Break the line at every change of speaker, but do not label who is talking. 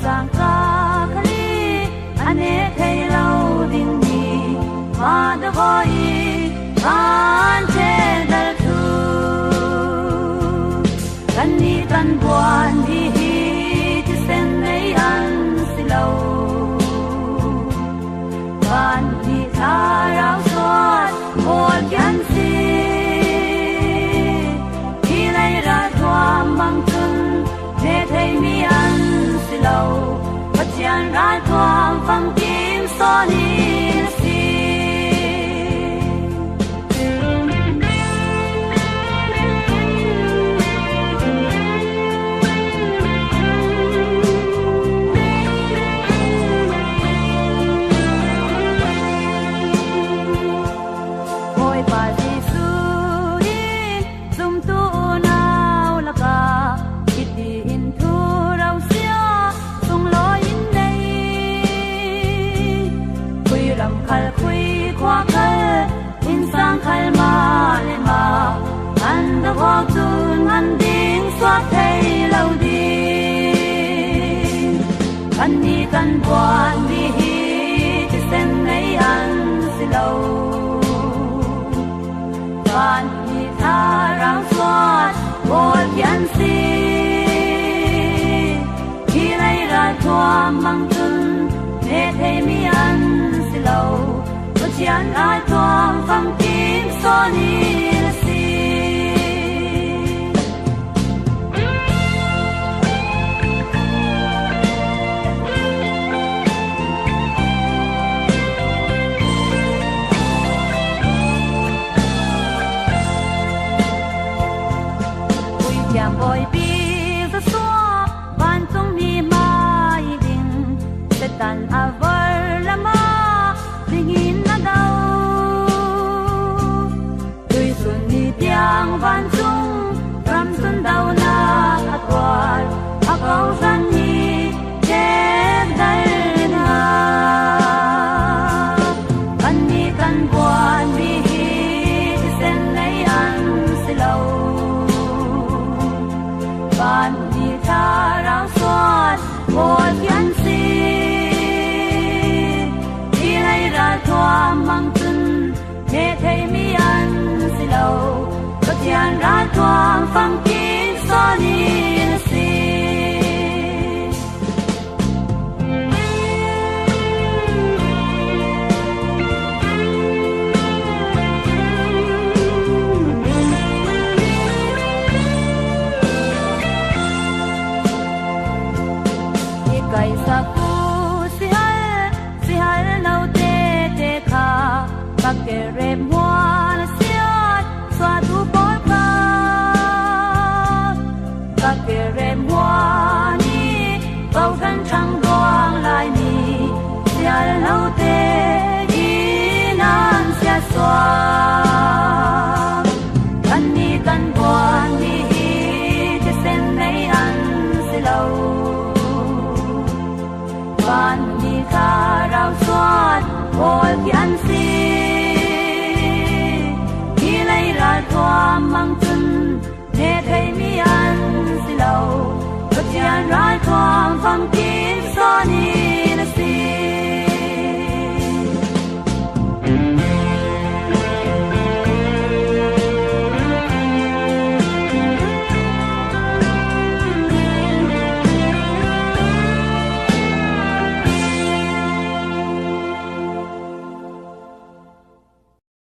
sang ka khali ane thei lo ding ni ma da voi an che dal thu kan ni kan buan di hi ti sen nei an si lo kan ni tha rao suat hol kan si ki lai ra thwa mang chun ne thei mi an si lo pat chian ra thwa phang kim so ni kan buan di hi ti sen nei an si lo kan ni tha rang suat bol pian si ki lai ra thwa mang chun ne thei mi an si lo ko chian ra thwa phang kim so ni boy bi za so ban tung ni mai ding se tan avar lama dingin na dau tui sun ni tiang van chung ram sun dau na atwal akau san ni che dai na kan ni kan buan bi ti sen nei an si lo ban ni tha rang suat bol pian si đi lai ra thwa mang chun ne thei mi an si lo ko chian ra thwa phang kim so ni si kai sa ku si hal nau te te kha ka ke re mwa na siat swa tu por ka ke re mwa ni bao gan chang doang lai ni si hal nau te gi nan sia swa kan ni kan buan ni te sen nei an si lo ban ni tha rao suat bol pian si ki lai ra thwa mang chun ne thei mi an si lo ko chian ra thwa